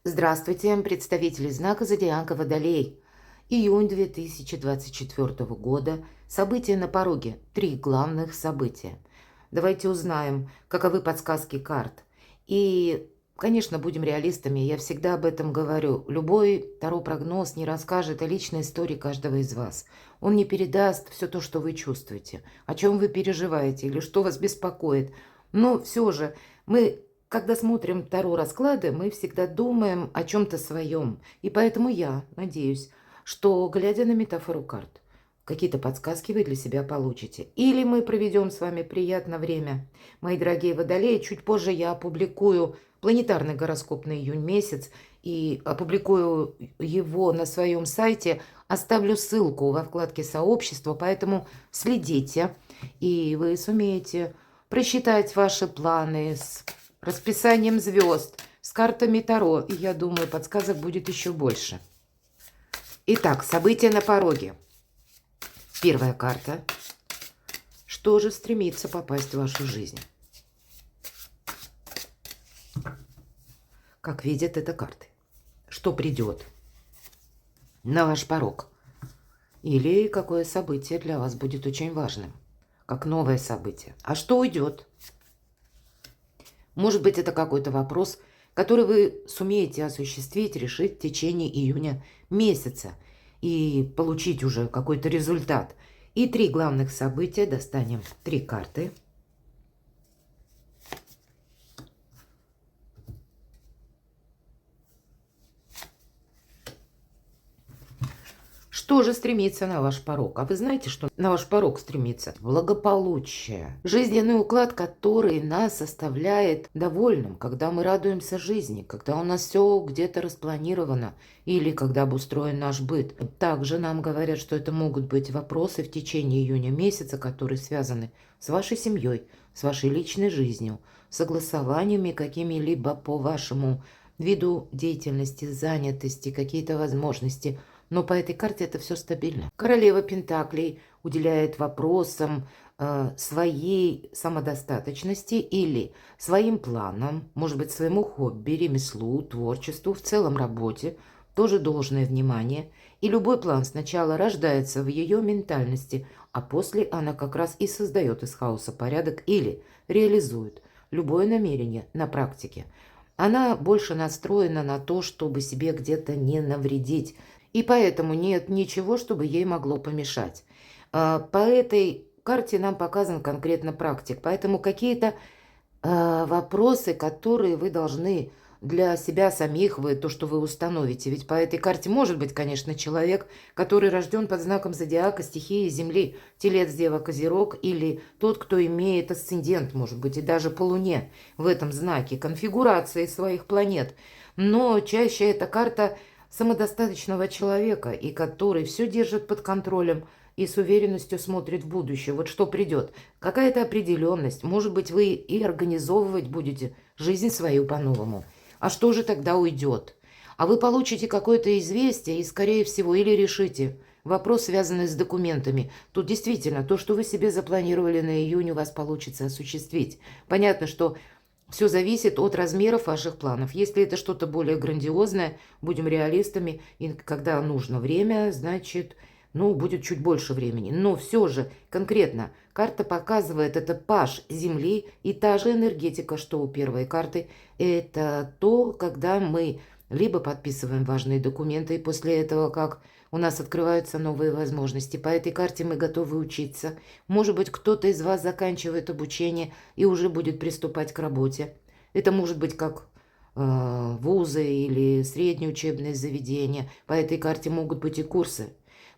Здравствуйте, представители знака Зодиака Водолей. Июнь 2024 года. События на пороге. 3 главных события. Давайте узнаем, каковы подсказки карт. И, конечно, будем реалистами. Я всегда об этом говорю. Любой таро-прогноз не расскажет о личной истории каждого из вас. Он не передаст все то, что вы чувствуете, о чем вы переживаете или что вас беспокоит. Но все же мы, когда смотрим Таро-расклады, мы всегда думаем о чем-то своем. И поэтому я надеюсь, что, глядя на метафору карт, какие-то подсказки вы для себя получите. Или мы проведем с вами приятное время. Мои дорогие водолеи, чуть позже я опубликую планетарный гороскоп на июнь месяц и опубликую его на своем сайте. Оставлю ссылку во вкладке «Сообщество», поэтому следите, и вы сумеете просчитать ваши планы с расписанием звезд, с картами Таро. И я думаю, подсказок будет еще больше. Итак, события на пороге. Первая карта. Что же стремится попасть в вашу жизнь? Как видят это карты. Что придет на ваш порог? Или какое событие для вас будет очень важным? Как новое событие. А что уйдет? Может быть, это какой-то вопрос, который вы сумеете осуществить, решить в течение июня месяца и получить уже какой-то результат. И 3 главных события. Достанем 3 карты. Что же стремится на ваш порог? А вы знаете, что на ваш порог стремится благополучие. Жизненный уклад, который нас оставляет довольным, когда мы радуемся жизни, когда у нас все где-то распланировано или когда обустроен наш быт. Также нам говорят, что это могут быть вопросы в течение июня месяца, которые связаны с вашей семьей, с вашей личной жизнью, согласованиями какими-либо по вашему виду деятельности, занятости, какие-то возможности. Но по этой карте это все стабильно. Королева Пентаклей уделяет вопросам своей самодостаточности или своим планам, может быть, своему хобби, ремеслу, творчеству, в целом работе, тоже должное внимание. И любой план сначала рождается в ее ментальности, а после она как раз и создает из хаоса порядок или реализует любое намерение на практике. Она больше настроена на то, чтобы себе где-то не навредить, и поэтому нет ничего, чтобы ей могло помешать. По этой карте нам показан конкретно практик. Поэтому какие-то вопросы, которые вы должны для себя самих, то, что вы установите. Ведь по этой карте может быть, конечно, человек, который рожден под знаком зодиака, стихии Земли, Телец, Дева, Козерог, или тот, кто имеет асцендент, может быть, и даже по Луне в этом знаке, конфигурации своих планет. Но чаще эта карта самодостаточного человека, и который все держит под контролем и с уверенностью смотрит в будущее. Вот что придет. Какая-то определенность. Может быть, вы и организовывать будете жизнь свою по-новому. А что же тогда уйдет? А вы получите какое-то известие и, скорее всего, или решите вопрос, связанный с документами. Тут действительно то, что вы себе запланировали на июнь, у вас получится осуществить. Понятно, что все зависит от размеров ваших планов. Если это что-то более грандиозное, будем реалистами, и когда нужно время, значит, будет чуть больше времени. Но все же, конкретно, карта показывает, это паж Земли, и та же энергетика, что у первой карты, это то, когда мы либо подписываем важные документы, и после этого, как у нас открываются новые возможности. По этой карте мы готовы учиться. Может быть, кто-то из вас заканчивает обучение и уже будет приступать к работе. Это может быть как вузы или средние учебные заведения. По этой карте могут быть и курсы.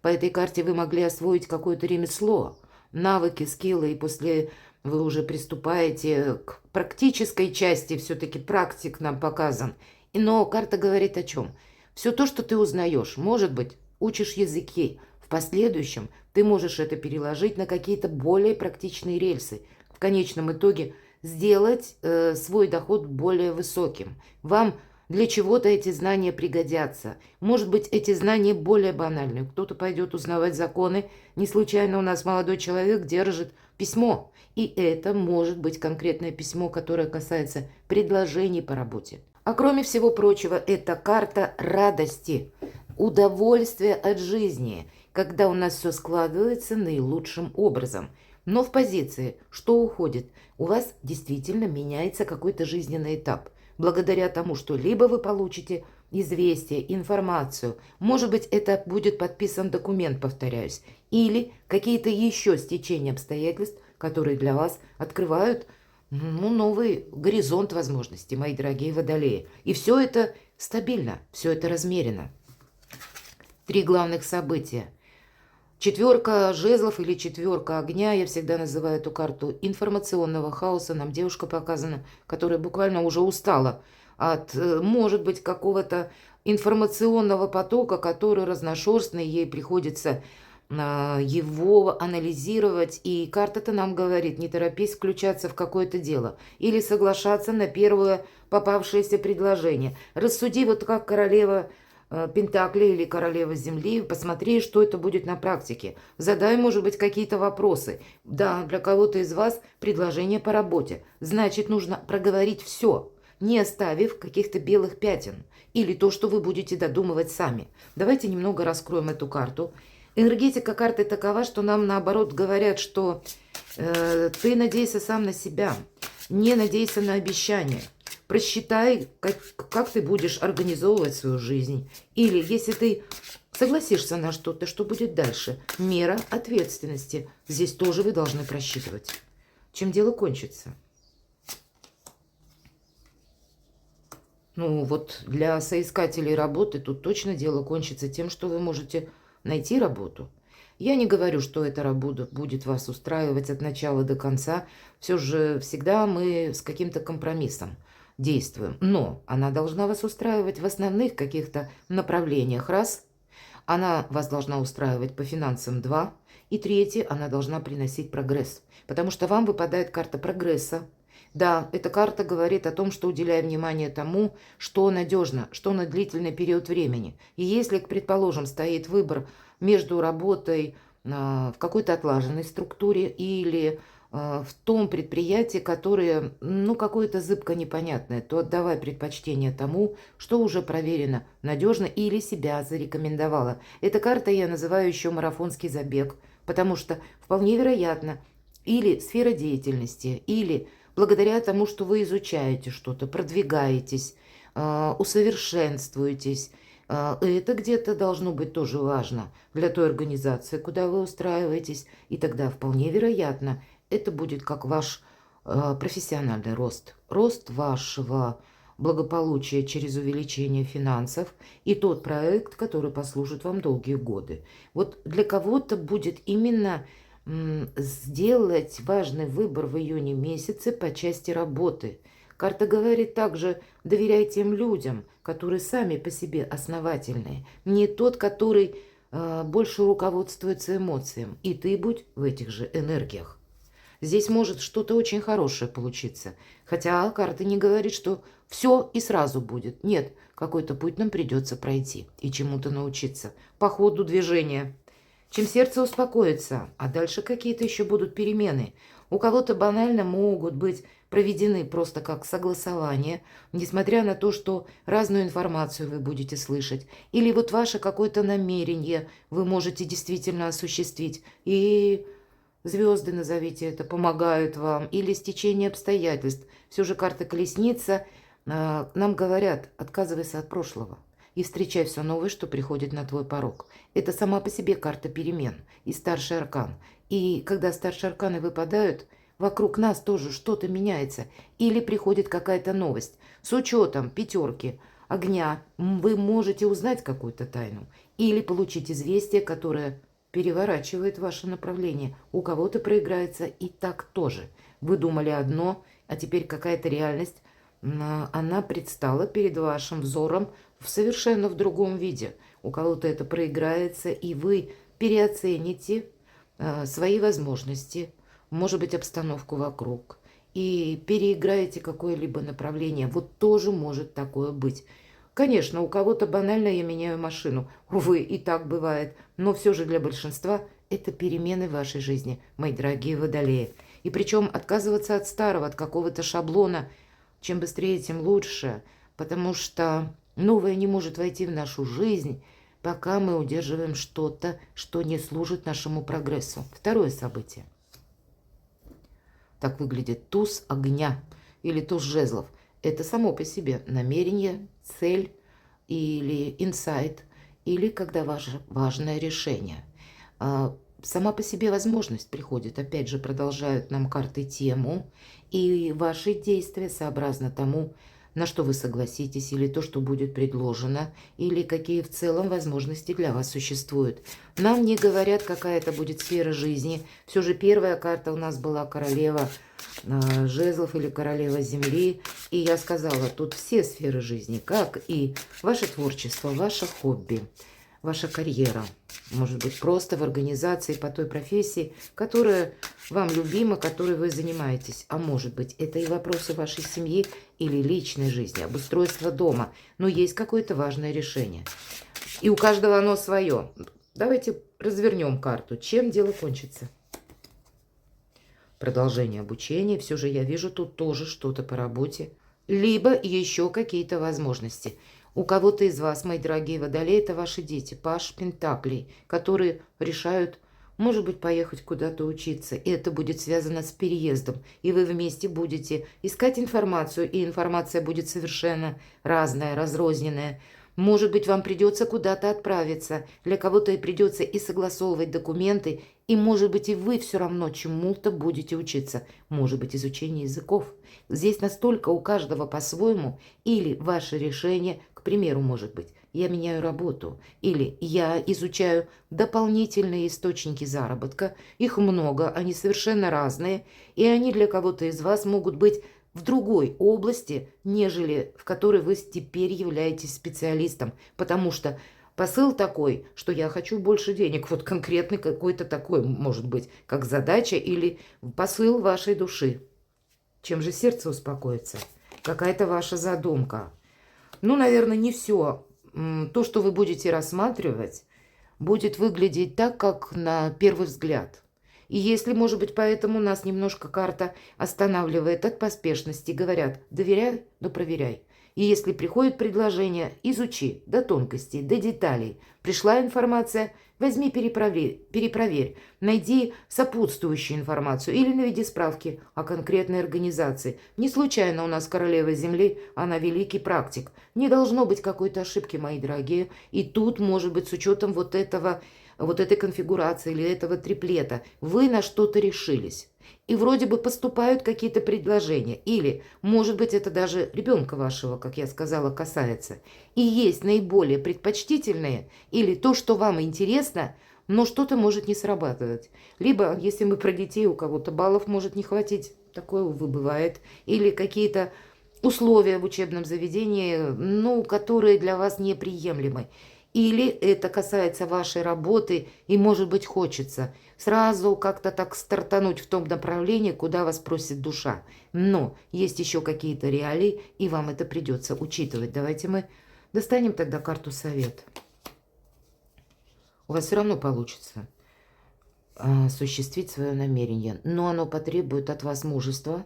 По этой карте вы могли освоить какое-то ремесло, навыки, скиллы, и после вы уже приступаете к практической части. Все-таки практик нам показан. Но карта говорит о чем? Все то, что ты узнаешь, может быть, учишь языки. В последующем ты можешь это переложить на какие-то более практичные рельсы. В конечном итоге сделать свой доход более высоким. Вам для чего-то эти знания пригодятся. Может быть, эти знания более банальны. Кто-то пойдет узнавать законы. Не случайно у нас молодой человек держит письмо. И это может быть конкретное письмо, которое касается предложений по работе. А кроме всего прочего, это карта радости, удовольствия от жизни, когда у нас все складывается наилучшим образом. Но в позиции, что уходит, у вас действительно меняется какой-то жизненный этап. Благодаря тому, что либо вы получите известие, информацию, может быть, это будет подписан документ, повторяюсь, или какие-то еще стечения обстоятельств, которые для вас открывают новый горизонт возможностей, мои дорогие водолеи. И все это стабильно, все это размерено. 3 главных события. 4 жезлов или 4 огня, я всегда называю эту карту информационного хаоса. Нам девушка показана, которая буквально уже устала от, может быть, какого-то информационного потока, который разношерстный, ей приходится его анализировать. И карта-то нам говорит, не торопись включаться в какое-то дело или соглашаться на первое попавшееся предложение. Рассуди вот как королева Пентаклей или королева Земли, посмотри, что это будет на практике. Задай, может быть, какие-то вопросы. Да, для кого-то из вас предложение по работе. Значит, нужно проговорить все, не оставив каких-то белых пятен или то, что вы будете додумывать сами. Давайте немного раскроем эту карту. Энергетика карты такова, что нам наоборот говорят, что ты надейся сам на себя, не надейся на обещания. Просчитай, как ты будешь организовывать свою жизнь. Или если ты согласишься на что-то, что будет дальше. Мера ответственности. Здесь тоже вы должны просчитывать. Чем дело кончится? Ну вот для соискателей работы тут точно дело кончится тем, что вы можете найти работу. Я не говорю, что эта работа будет вас устраивать от начала до конца. Все же всегда мы с каким-то компромиссом действуем. Но она должна вас устраивать в основных каких-то направлениях. Раз. Она вас должна устраивать по финансам. 2. И 3. Она должна приносить прогресс. Потому что вам выпадает карта прогресса. Да, эта карта говорит о том, что уделяя внимание тому, что надежно, что на длительный период времени. И если, предположим, стоит выбор между работой в какой-то отлаженной структуре или в том предприятии, которое, какое-то зыбко непонятное, то отдавай предпочтение тому, что уже проверено, надежно или себя зарекомендовало. Эта карта я называю еще марафонский забег, потому что вполне вероятно, или сфера деятельности, или благодаря тому, что вы изучаете что-то, продвигаетесь, усовершенствуетесь, это где-то должно быть тоже важно для той организации, куда вы устраиваетесь, и тогда вполне вероятно, это будет как ваш профессиональный рост. Рост вашего благополучия через увеличение финансов и тот проект, который послужит вам долгие годы. Вот для кого-то будет именно сделать важный выбор в июне месяце по части работы. Карта говорит также, доверяй тем людям, которые сами по себе основательные. Не тот, который больше руководствуется эмоциям. И ты будь в этих же энергиях. Здесь может что-то очень хорошее получиться. Хотя карта не говорит, что все и сразу будет. Нет, какой-то путь нам придется пройти и чему-то научиться по ходу движения. Чем сердце успокоится, а дальше какие-то еще будут перемены. У кого-то банально могут быть проведены просто как согласование, несмотря на то, что разную информацию вы будете слышать. Или вот ваше какое-то намерение вы можете действительно осуществить. И звезды, назовите это, помогают вам. Или стечение обстоятельств. Все же карта колесница нам говорят, отказывайся от прошлого. И встречай все новое, что приходит на твой порог. Это сама по себе карта перемен и старший аркан. И когда старшие арканы выпадают, вокруг нас тоже что-то меняется. Или приходит какая-то новость. С учетом 5 огня вы можете узнать какую-то тайну. Или получить известие, которое переворачивает ваше направление. У кого-то проиграется и так тоже. Вы думали одно, а теперь какая-то реальность, она предстала перед вашим взором совершенно в другом виде. У кого-то это проиграется, и вы переоцените свои возможности, может быть, обстановку вокруг, и переиграете какое-либо направление. Вот тоже может такое быть. Конечно, у кого-то банально я меняю машину. Увы, и так бывает. Но все же для большинства это перемены в вашей жизни, мои дорогие водолеи. И причем отказываться от старого, от какого-то шаблона, чем быстрее, тем лучше. потому что новое не может войти в нашу жизнь, пока мы удерживаем что-то, что не служит нашему прогрессу. Второе событие. Так выглядит туз огня или туз жезлов. Это само по себе намерение, цель или инсайт, или когда ваше важное решение. Сама по себе возможность приходит, опять же, продолжают нам карты тему, и ваши действия сообразно тому, на что вы согласитесь, или то, что будет предложено, или какие в целом возможности для вас существуют. Нам не говорят, какая это будет сфера жизни. Все же первая карта у нас была королева жезлов или королева земли. И я сказала, тут все сферы жизни, как и ваше творчество, ваше хобби, ваша карьера. Может быть, просто в организации по той профессии, которая вам любима, которой вы занимаетесь. А может быть, это и вопросы вашей семьи или личной жизни, обустройства дома. Но есть какое-то важное решение. И у каждого оно свое. Давайте развернем карту. Чем дело кончится? Продолжение обучения. Все же я вижу тут тоже что-то по работе. Либо еще какие-то возможности. У кого-то из вас, мои дорогие водолеи, это ваши дети, паш пентаклей, которые решают, может быть, поехать куда-то учиться. И это будет связано с переездом. И вы вместе будете искать информацию, и информация будет совершенно разная, разрозненная. Может быть, вам придется куда-то отправиться. Для кого-то и придется и согласовывать документы. И, может быть, и вы все равно чему-то будете учиться. Может быть, изучение языков. Здесь настолько у каждого по-своему. Или ваше решение, к примеру, может быть, я меняю работу. Или я изучаю дополнительные источники заработка. Их много, они совершенно разные. И они для кого-то из вас могут быть в другой области, нежели в которой вы теперь являетесь специалистом. Потому что посыл такой, что я хочу больше денег, вот конкретный какой-то такой, может быть, как задача или посыл вашей души. Чем же сердце успокоится? Какая-то ваша задумка. Ну, наверное, не все. То, что вы будете рассматривать, будет выглядеть так, как на первый взгляд. И если, может быть, поэтому нас немножко карта останавливает от поспешности, говорят, доверяй, но проверяй. И если приходит предложение, изучи до тонкостей, до деталей. Пришла информация, возьми, перепроверь, найди сопутствующую информацию или наведи справки о конкретной организации. Не случайно у нас королева Земли, она великий практик. Не должно быть какой-то ошибки, мои дорогие. И тут, может быть, с учетом вот этой конфигурации или этого триплета, вы на что-то решились. И вроде бы поступают какие-то предложения. Или, может быть, это даже ребенка вашего, как я сказала, касается. И есть наиболее предпочтительные, или то, что вам интересно, но что-то может не срабатывать. Либо, если мы про детей, у кого-то баллов может не хватить. Такое, увы, бывает. Или какие-то условия в учебном заведении, ну, которые для вас неприемлемы. Или это касается вашей работы, и, может быть, хочется сразу как-то так стартануть в том направлении, куда вас просит душа. Но есть еще какие-то реалии, и вам это придется учитывать. Давайте мы достанем тогда карту совет. У вас все равно получится осуществить свое намерение, но оно потребует от вас мужества,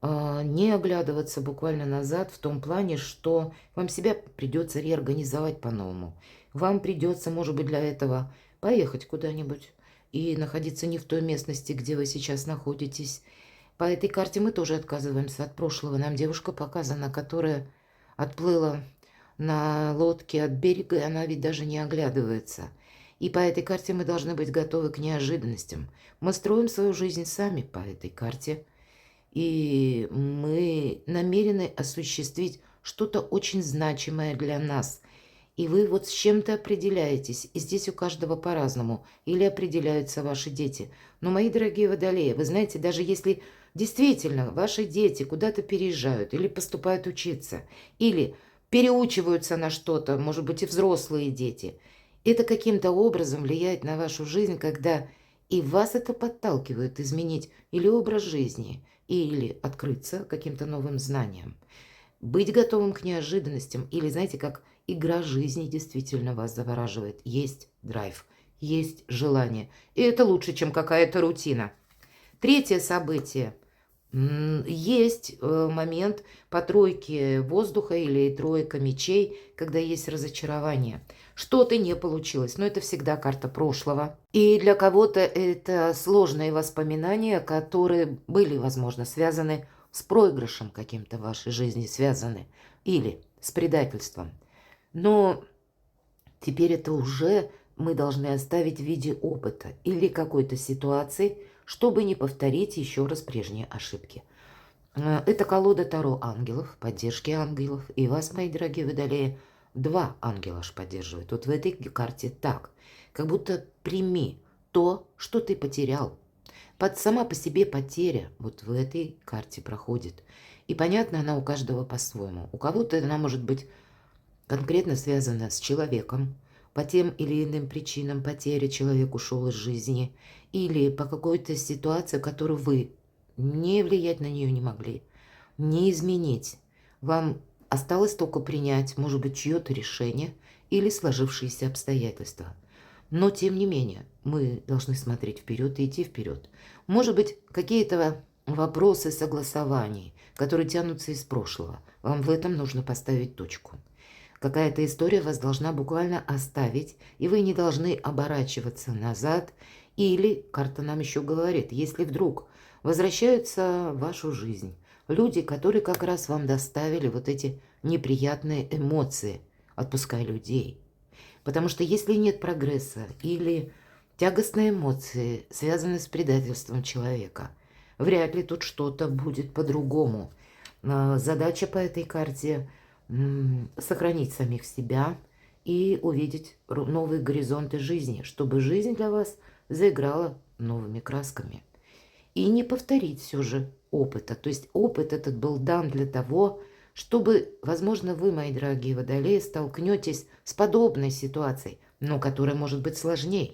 не оглядываться буквально назад в том плане, что вам себя придется реорганизовать по-новому. Вам придется, может быть, для этого поехать куда-нибудь и находиться не в той местности, где вы сейчас находитесь. По этой карте мы тоже отказываемся от прошлого. Нам девушка показана, которая отплыла на лодке от берега, и она ведь даже не оглядывается. И по этой карте мы должны быть готовы к неожиданностям. Мы строим свою жизнь сами по этой карте. И мы намерены осуществить что-то очень значимое для нас. И вы вот с чем-то определяетесь. И здесь у каждого по-разному. Или определяются ваши дети. Но, мои дорогие водолеи, вы знаете, даже если действительно ваши дети куда-то переезжают или поступают учиться, или переучиваются на что-то, может быть, и взрослые дети, это каким-то образом влияет на вашу жизнь, когда и вас это подталкивает изменить или образ жизни, или открыться каким-то новым знаниям. Быть готовым к неожиданностям. Или, знаете, как игра жизни действительно вас завораживает. Есть драйв, есть желание. И это лучше, чем какая-то рутина. Третье событие. Есть момент по тройке воздуха или тройка мечей, когда есть разочарование. Что-то не получилось, но это всегда карта прошлого. И для кого-то это сложные воспоминания, которые были, возможно, связаны с проигрышем каким-то в вашей жизни, связаны или с предательством. Но теперь это уже мы должны оставить в виде опыта или какой-то ситуации, чтобы не повторить еще раз прежние ошибки. Это колода Таро ангелов, поддержки ангелов. И вас, мои дорогие водолеи, два ангела аж поддерживают. Вот в этой карте так. Как будто прими то, что ты потерял. Сама по себе потеря вот в этой карте проходит. И понятно, она у каждого по-своему. У кого-то она может быть конкретно связана с человеком. По тем или иным причинам потери человек ушел из жизни. Или по какой-то ситуации, которую вы не влиять на нее не могли, не изменить. Вам осталось только принять, может быть, чье-то решение или сложившиеся обстоятельства. Но, тем не менее, мы должны смотреть вперед и идти вперед. Может быть, какие-то вопросы согласований, которые тянутся из прошлого. Вам в этом нужно поставить точку. Какая-то история вас должна буквально оставить, и вы не должны оборачиваться назад. Или, карта нам еще говорит, если вдруг возвращаются в вашу жизнь люди, которые как раз вам доставили вот эти неприятные эмоции, отпускай людей. Потому что если нет прогресса или тягостные эмоции, связанные с предательством человека, вряд ли тут что-то будет по-другому. Задача по этой карте сохранить самих себя и увидеть новые горизонты жизни, чтобы жизнь для вас заиграла новыми красками. И не повторить все же опыта. То есть опыт этот был дан для того, чтобы, возможно, вы, мои дорогие водолеи, столкнетесь с подобной ситуацией, но которая может быть сложнее.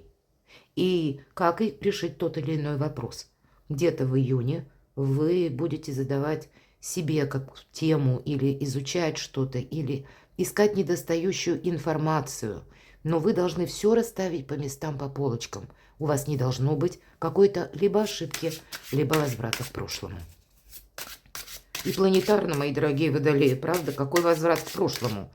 И как и решить тот или иной вопрос. Где-то в июне вы будете задавать себе как тему или изучать что-то, или искать недостающую информацию. Но вы должны все расставить по местам, по полочкам. У вас не должно быть какой-то либо ошибки, либо возврата к прошлому. И планетарно, мои дорогие водолеи, правда, какой возврат к прошлому?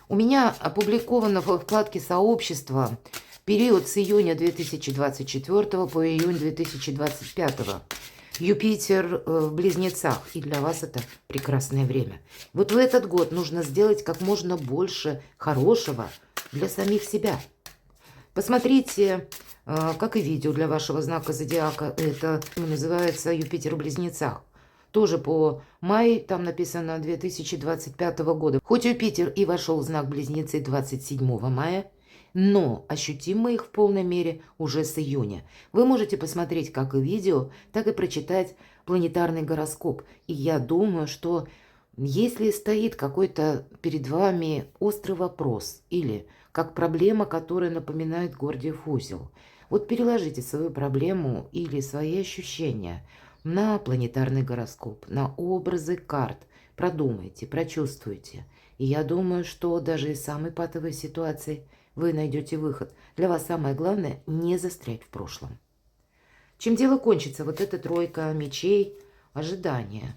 У меня опубликовано в вкладке «Сообщество» период с июня 2024 по июнь 2025. Юпитер в Близнецах, и для вас это прекрасное время. Вот в этот год нужно сделать как можно больше хорошего для самих себя. Посмотрите, как и видео для вашего знака зодиака, это называется Юпитер в Близнецах. Тоже по май, там написано 2025 года. Хоть Юпитер и вошел в знак Близнецы 27 мая, но ощутим мы их в полной мере уже с июня. Вы можете посмотреть как и видео, так и прочитать планетарный гороскоп. И я думаю, что если стоит какой-то перед вами острый вопрос или как проблема, которая напоминает Гордиев узел, вот переложите свою проблему или свои ощущения на планетарный гороскоп, на образы карт. Продумайте, прочувствуйте. И я думаю, что даже из самой патовой ситуации вы найдете выход. Для вас самое главное не застрять в прошлом. Чем дело кончится? Вот эта тройка мечей, ожидание.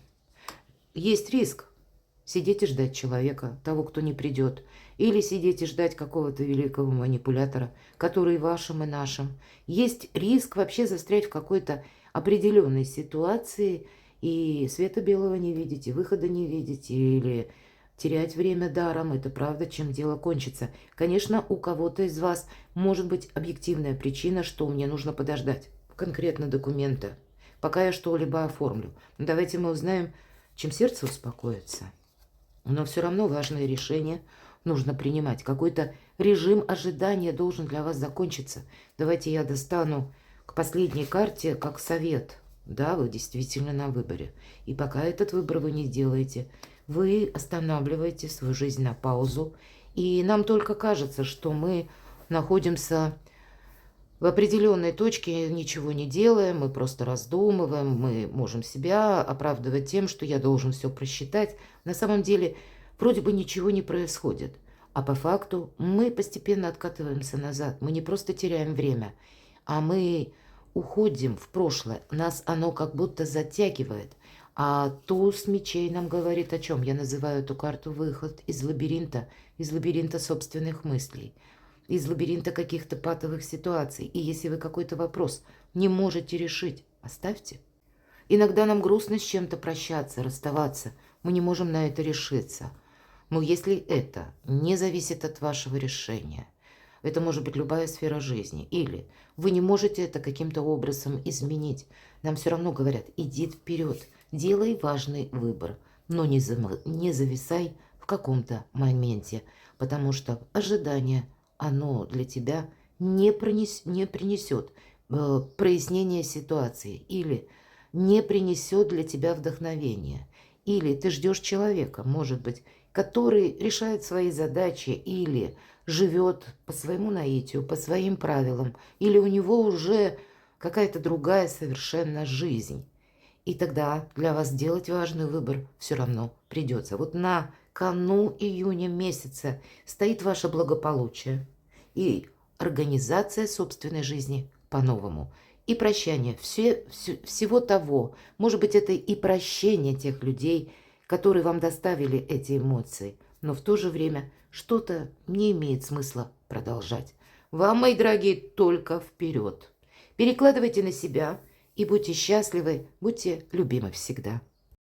Есть риск сидеть и ждать человека, того, кто не придет. Или сидеть и ждать какого-то великого манипулятора, который вашим и нашим. Есть риск вообще застрять в какой-то определенной ситуации и света белого не видите, выхода не видите, или терять время даром. Это правда, чем дело кончится. Конечно, у кого-то из вас может быть объективная причина, что мне нужно подождать. Конкретно документы, пока я что-либо оформлю. Но давайте мы узнаем, чем сердце успокоится. Но все равно важное решение нужно принимать. Какой-то режим ожидания должен для вас закончиться. Давайте я достану к последней карте как совет. Да, вы действительно на выборе. И пока этот выбор вы не делаете, вы останавливаете свою жизнь на паузу. И нам только кажется, что мы находимся в определенной точке, ничего не делаем, мы просто раздумываем, мы можем себя оправдывать тем, что я должен все просчитать. На самом деле вроде бы ничего не происходит. А по факту мы постепенно откатываемся назад. Мы не просто теряем время, а мы уходим в прошлое. Нас оно как будто затягивает. А туз мечей нам говорит о чем? Я называю эту карту выход из лабиринта собственных мыслей, из лабиринта каких-то патовых ситуаций. И если вы какой-то вопрос не можете решить, оставьте. Иногда нам грустно с чем-то прощаться, расставаться. Мы не можем на это решиться. Но если это не зависит от вашего решения, это может быть любая сфера жизни, или вы не можете это каким-то образом изменить, нам все равно говорят, иди вперед, делай важный выбор, но не зависай в каком-то моменте, потому что ожидание, оно для тебя не принесет прояснения ситуации, или не принесет для тебя вдохновения. Или ты ждешь человека, может быть, который решает свои задачи или живет по своему наитию, по своим правилам, или у него уже какая-то другая совершенно жизнь. И тогда для вас делать важный выбор все равно придется. Вот на кону июня месяца стоит ваше благополучие и организация собственной жизни по-новому. И прощание всего того. Может быть, это и прощение тех людей, которые вам доставили эти эмоции. Но в то же время что-то не имеет смысла продолжать. Вам, мои дорогие, только вперед. Перекладывайте на себя и будьте счастливы, будьте любимы всегда.